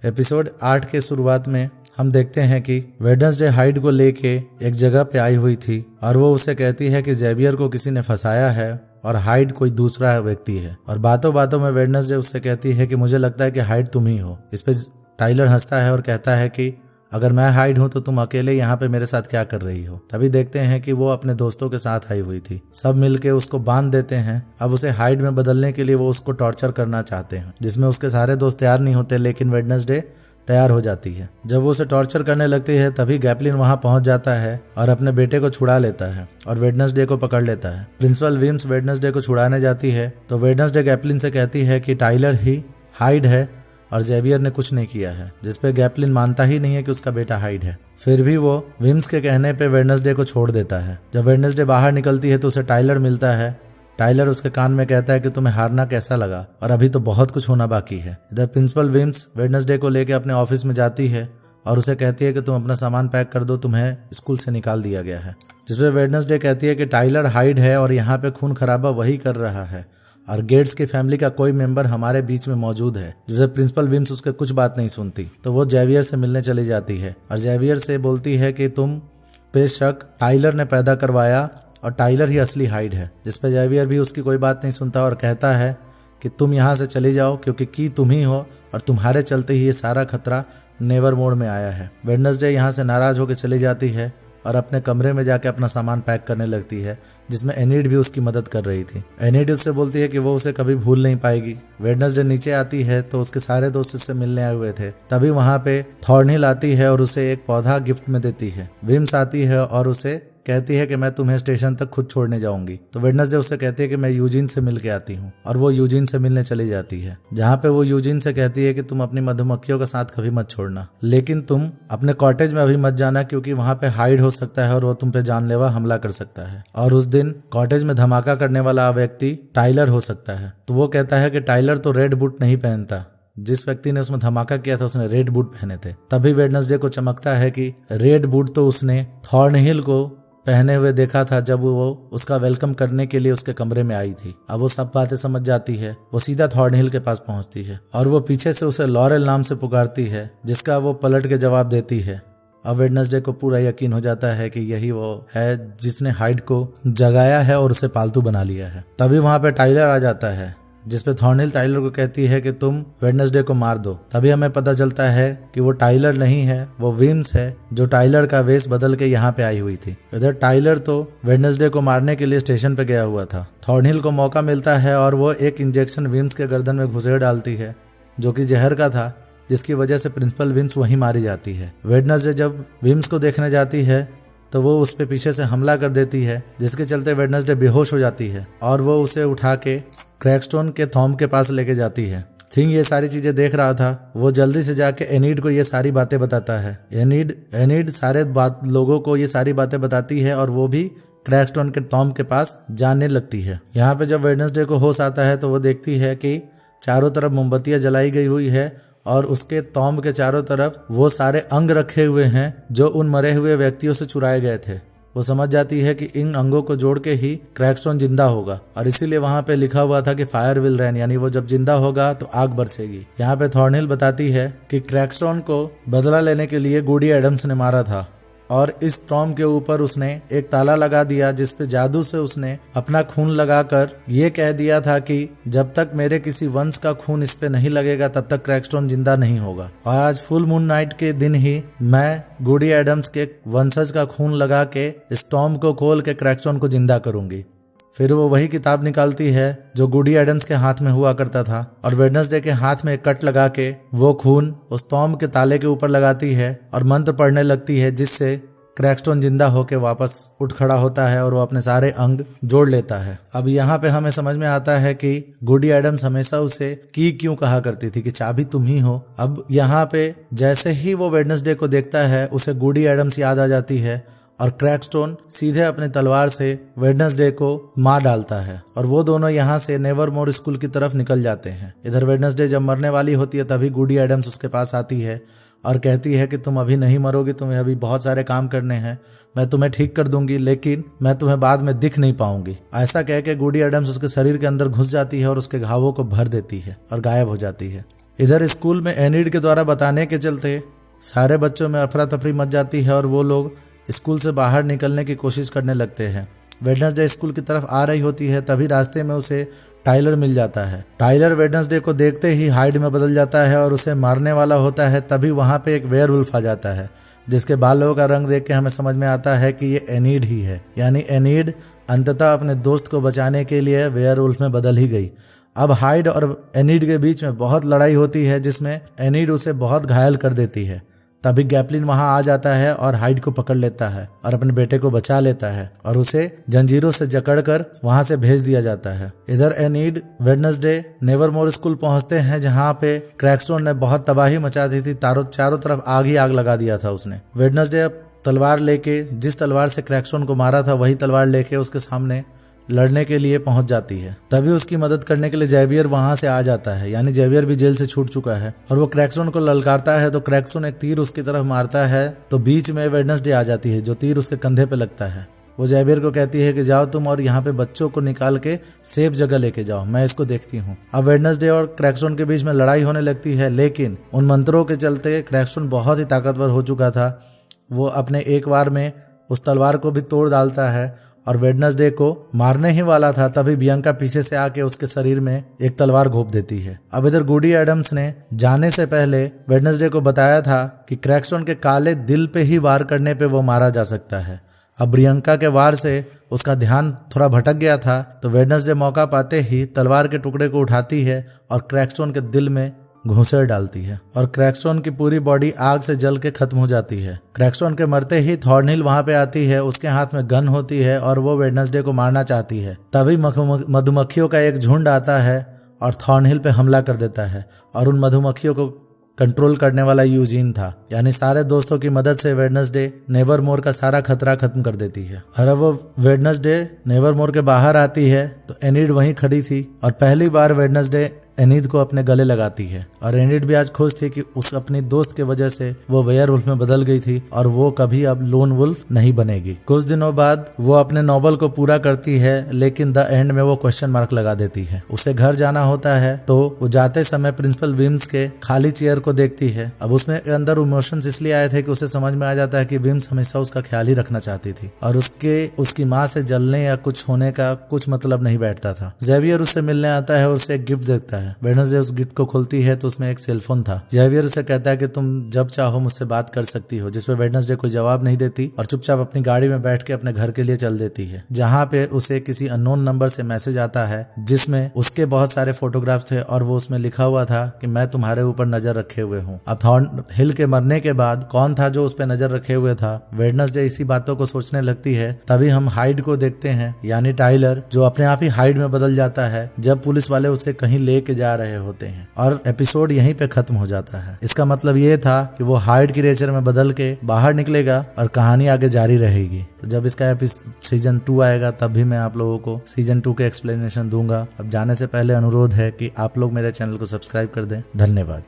Episode 8 के शुरुआत में हम देखते हैं कि वेडनेसडे हाइड को लेके एक जगह पे आई हुई थी और वो उसे कहती है कि जेवियर को किसी ने फंसाया है और हाइड कोई दूसरा व्यक्ति है। और बातों बातों में वेडनेसडे उससे कहती है कि मुझे लगता है कि हाइड तुम ही हो। इस पे टाइलर हंसता है और कहता है कि अगर मैं हाइड हूं तो तुम अकेले यहाँ पे मेरे साथ क्या कर रही हो। तभी देखते हैं कि वो अपने दोस्तों के साथ आई हुई थी। सब मिलके उसको बांध देते हैं। अब उसे हाइड में बदलने के लिए वो उसको टॉर्चर करना चाहते हैं, जिसमें उसके सारे दोस्त तैयार नहीं होते, लेकिन वेडनेसडे तैयार हो जाती है। जब वो उसे टॉर्चर करने लगती है तभी गैप्लिन वहां पहुंच जाता है और अपने बेटे को छुड़ा लेता है और वेडनेसडे को पकड़ लेता है। प्रिंसिपल विम्स वेडनेसडे को छुड़ाने जाती है तो वेडनेसडे गैप्लिन से कहती है कि टाइलर ही हाइड है और जेवियर ने कुछ नहीं किया है, जिसपे गैप्लिन मानता ही नहीं है कि उसका बेटा हाइड है। फिर भी वो विम्स के कहने पे वेडनेसडे को छोड़ देता है। जब वेडनेसडे बाहर निकलती है तो उसे टाइलर मिलता है। टाइलर उसके कान में कहता है कि तुम्हें हारना कैसा लगा और अभी तो बहुत कुछ होना बाकी है। इधर प्रिंसिपल विम्स वेडनेसडे को लेकर अपने ऑफिस में जाती है और उसे कहती है कि तुम अपना सामान पैक कर दो, तुम्हें स्कूल से निकाल दिया गया है। जिसपे वेडनेसडे कहती है कि टाइलर हाइड है और यहाँ पे खून खराबा वही कर रहा है और गेट्स की फैमिली का कोई मेंबर हमारे बीच में मौजूद है। जिसे प्रिंसिपल विम्स उसके कुछ बात नहीं सुनती तो वो जेवियर से मिलने चली जाती है और जेवियर से बोलती है कि तुम पे शक टाइलर ने पैदा करवाया और टाइलर ही असली हाइड है। जिसपे जेवियर भी उसकी कोई बात नहीं सुनता और कहता है कि तुम यहाँ से चली जाओ क्योंकि की तुम ही हो और तुम्हारे चलते ही ये सारा खतरा नेवर मोड में आया है। वेडनेसडे यहाँ से नाराज होकर चली जाती है और अपने कमरे में जाके अपना सामान पैक करने लगती है, जिसमें एनिड भी उसकी मदद कर रही थी। एनिड उससे बोलती है कि वो उसे कभी भूल नहीं पाएगी। वेडनेसडे नीचे आती है तो उसके सारे दोस्त उससे मिलने आए हुए थे। तभी वहां पे थॉर्नहिल आती है और उसे एक पौधा गिफ्ट में देती है। विम्स आती है और उसे कहती है कि मैं तुम्हें स्टेशन तक खुद छोड़ने जाऊंगी। तो वेडनेसडे उससे कहती है कि मैं यूजिन से मिल के आती हूँ और वो यूजिन से मिलने चली जाती है, जहाँ पे वो यूजिन से कहती है कि तुम अपनी मधुमक्खियों का साथ कभी मत छोड़ना, लेकिन तुम अपने कॉटेज में अभी मत जाना क्योंकि वहाँ पे हाइड हो सकता है और वो तुम पे जानलेवा हमला कर सकता है और उस दिन कॉटेज में धमाका करने वाला व्यक्ति टाइलर हो सकता है। तो वो कहता है कि टाइलर तो रेड बूट नहीं पहनता, जिस व्यक्ति ने उसमें धमाका किया था उसने रेड बूट पहने थे। तभी वेडनेसडे को चमकता है कि रेड बूट तो उसने थॉर्नहिल को पहने हुए देखा था जब वो उसका वेलकम करने के लिए उसके कमरे में आई थी। अब वो सब बातें समझ जाती है। वो सीधा थॉर्नहिल के पास पहुंचती है और वो पीछे से उसे लॉरेल नाम से पुकारती है, जिसका वो पलट के जवाब देती है। अब वेडनेसडे को पूरा यकीन हो जाता है कि यही वो है जिसने हाइड को जगाया है और उसे पालतू बना लिया है। तभी वहां पे टाइलर आ जाता है, जिसपे थॉर्नहिल टाइलर को कहती है कि तुम वेडनेसडे को मार दो। तभी हमें पता चलता है कि वो टाइलर नहीं है, वो विम्स है जो टाइलर का वेश बदल के यहाँ पे आई हुई थी। इधर टाइलर तो वेडनेसडे को मारने के लिए स्टेशन पे गया हुआ था। थॉर्नहिल को मौका मिलता है और वो एक इंजेक्शन विम्स के गर्दन में घुसेड़ डालती है जो कि जहर का था, जिसकी वजह से प्रिंसिपल विम्स वहीं मारी जाती है। वेडनेसडे जब विम्स को देखने जाती है तो वो उस पे पीछे से हमला कर देती है, जिसके चलते वेडनेसडे बेहोश हो जाती है और वो उसे उठा के क्रैकस्टोन के थॉम के पास लेके जाती है। थिंग ये सारी चीजें देख रहा था। वो जल्दी से जाके एनिड को ये सारी बातें बताता है। एनिड सारे लोगों को ये सारी बातें बताती है और वो भी क्रैकस्टोन के थॉम के पास जाने लगती है। यहाँ पे जब वेडनेसडे को होश आता है तो वो देखती है कि चारों तरफ मोमबत्तियां जलाई गई हुई है और उसके थॉम के चारों तरफ वो सारे अंग रखे हुए हैं जो उन मरे हुए व्यक्तियों से चुराए गए थे। वो समझ जाती है कि इन अंगों को जोड़ के ही क्रैकस्टोन जिंदा होगा और इसीलिए वहां पे लिखा हुआ था कि फायर विल रेन, यानी वो जब जिंदा होगा तो आग बरसेगी। यहाँ पे थॉर्नहिल बताती है कि क्रैकस्टोन को बदला लेने के लिए गूडी एडम्स ने मारा था और इस टॉम के ऊपर उसने एक ताला लगा दिया, जिसपे जादू से उसने अपना खून लगाकर ये कह दिया था कि जब तक मेरे किसी वंश का खून इस पे नहीं लगेगा तब तक क्रैकस्टोन जिंदा नहीं होगा। और आज फुल मून नाइट के दिन ही मैं गूडी एडम्स के वंशज का खून लगा के इस टॉम को खोल के क्रैकस्टोन को जिंदा करूंगी। फिर वो वही किताब निकालती है जो गूडी एडम्स के हाथ में हुआ करता था और वेडनेसडे के हाथ में एक कट लगा के वो खून उस टॉम के ताले के ऊपर लगाती है और मंत्र पढ़ने लगती है, जिससे क्रैकस्टोन जिंदा होके वापस उठ खड़ा होता है और वो अपने सारे अंग जोड़ लेता है। अब यहाँ पे हमें समझ में आता है कि गूडी एडम्स हमेशा उसे की क्यों कहा करती थी कि चाबी तुम ही हो। अब यहाँ पे जैसे ही वो वेडनेसडे को देखता है उसे गूडी एडम्स याद आ जाती है और क्रैकस्टोन सीधे अपने तलवार से वेडनेसडे को मार डालता है और वो दोनों यहाँ से नेवरमोर स्कूल की तरफ निकल जाते हैं। इधर वेडनेसडे जब मरने वाली होती है तभी गूडी एडम्स उसके पास आती है और कहती है कि तुम अभी नहीं मरोगी, तुम्हें अभी बहुत सारे काम करने हैं, मैं तुम्हें ठीक कर दूंगी लेकिन मैं तुम्हें बाद में दिख नहीं पाऊंगी। ऐसा कह के गूडी एडम्स उसके शरीर के अंदर घुस जाती है और उसके घावों को भर देती है और गायब हो जाती है। इधर स्कूल में एनिड के द्वारा बताने के चलते सारे बच्चों में अफरा तफरी मच जाती है और वो लोग स्कूल से बाहर निकलने की कोशिश करने लगते हैं। वेडनेसडे स्कूल की तरफ आ रही होती है, तभी रास्ते में उसे टाइलर मिल जाता है। टाइलर वेडनेसडे को देखते ही हाइड में बदल जाता है और उसे मारने वाला होता है। तभी वहाँ पे एक वेयरवुल्फ आ जाता है, जिसके बालों का रंग देख के हमें समझ में आता है कि ये एनिड ही है। यानी एनिड अंततः अपने दोस्त को बचाने के लिए वेयरवुल्फ में बदल ही गई। अब हाइड और एनिड के बीच में बहुत लड़ाई होती है, जिसमें एनिड उसे बहुत घायल कर देती है। तभी गैपलिन वहां आ जाता है और हाइड को पकड़ लेता है और अपने बेटे को बचा लेता है और उसे जंजीरों से जकड़कर वहां से भेज दिया जाता है। इधर एनिड वेडनेसडे नेवरमोर स्कूल पहुंचते हैं, जहां पे क्रैकस्टोन ने बहुत तबाही मचा दी थी। चारों तरफ आग ही आग लगा दिया था उसने। वेडनेसडे अब तलवार लेके, जिस तलवार से क्रैकस्टोन को मारा था वही तलवार लेके उसके सामने लड़ने के लिए पहुंच जाती है। तभी उसकी मदद करने के लिए जेवियर वहां से आ जाता है। यानी जेवियर भी जेल से छूट चुका है और वो क्रैकस्टोन को ललकारता है तो क्रैकस्टोन एक तीर उसकी तरफ मारता है, तो बीच में वेडनेसडे आ जाती है जो तीर उसके कंधे पे लगता है। वो जेवियर को कहती है कि जाओ तुम और यहाँ पे बच्चों को निकाल के सेफ जगह लेके जाओ, मैं इसको देखती हूँ। अब वेडनेसडे और क्रैकस्टोन के बीच में लड़ाई होने लगती है, लेकिन उन मंत्रों के चलते क्रैकस्टोन बहुत ही ताकतवर हो चुका था। वो अपने एक बार में उस तलवार को भी तोड़ डालता है और वेडनेसडे को मारने ही वाला था, तभी बियंका पीछे से आके उसके शरीर में एक तलवार घोंप देती है। अब इधर गुडी एडम्स ने जाने से पहले वेडनेसडे को बताया था कि क्रैकस्टोन के काले दिल पे ही वार करने पे वो मारा जा सकता है। अब बियंका के वार से उसका ध्यान थोड़ा भटक गया था, तो वेडनेसडे मौका पाते ही तलवार के टुकड़े को उठाती है और क्रैकस्टोन के दिल में घुसेड़ डालती है और क्रैकस्टोन की पूरी बॉडी आग से जल के खत्म हो जाती है। क्रैकस्टोन के मरते ही थॉर्नहिल वहां पे आती है, उसके हाथ में गन होती है और वो वेडनेसडे को मारना चाहती है। तभी मधुमक्खियों का एक झुंड आता है और थॉर्नहिल पे हमला कर देता है और उन मधुमक्खियों को कंट्रोल करने वाला यूजीन था। यानी सारे दोस्तों की मदद से वेडनेसडे नेवरमोर का सारा खतरा खत्म कर देती है। और अब वो वेडनेसडे नेवरमोर के बाहर आती है तो एनिड वहीं खड़ी थी और पहली बार वेडनेसडे एनिड को अपने गले लगाती है और एनिड भी आज खुश थी कि उस अपनी दोस्त के वजह से वो वेयरवुल्फ में बदल गई थी और वो कभी अब लोन वुल्फ नहीं बनेगी। कुछ दिनों बाद वो अपने नॉवल को पूरा करती है, लेकिन द एंड में वो क्वेश्चन मार्क लगा देती है। उसे घर जाना होता है तो वो जाते समय प्रिंसिपल विम्स के खाली चेयर को देखती है। अब उसमें अंदर इमोशंस इसलिए आए थे कि उसे समझ में आ जाता है कि विम्स हमेशा उसका ख्याल ही रखना चाहती थी और उसकी माँ से जलने या कुछ होने का कुछ मतलब नहीं बैठता था। जेवियर उससे मिलने आता है और उसे एक गिफ्ट देता है। वेडनेसडे उस गिफ्ट को खोलती है तो उसमें एक सेलफोन था। जेवियर उसे कहता है कि तुम जब चाहो मुझसे बात कर सकती हो, जिसपे वेडनेसडे कोई जवाब नहीं देती और चुपचाप अपनी गाड़ी में बैठ के अपने घर के लिए चल देती है, जहाँ पे उसे किसी अननोन नंबर से मैसेज आता है जिसमें उसके बहुत सारे फोटोग्राफ थे और वो उसमें लिखा हुआ था कि मैं तुम्हारे ऊपर नजर रखे हुए हूँ। अब थॉर्नहिल के मरने के बाद कौन था जो उस पर नजर रखे हुए था? वेडनेसडे इसी बातों को सोचने लगती है। तभी हम हाइड को देखते हैं, यानी टाइलर, जो अपने आप ही हाइड में बदल जाता है जब पुलिस वाले उसे कहीं लेके जा रहे होते हैं और एपिसोड यहीं पे खत्म हो जाता है। इसका मतलब ये था कि वो हाइड क्रिएचर में बदल के बाहर निकलेगा और कहानी आगे जारी रहेगी। तो जब इसका सीजन 2 आएगा तब भी मैं आप लोगों को सीजन 2 के एक्सप्लेनेशन दूंगा। अब जाने से पहले अनुरोध है कि आप लोग मेरे चैनल को सब्सक्राइब कर दें। धन्यवाद।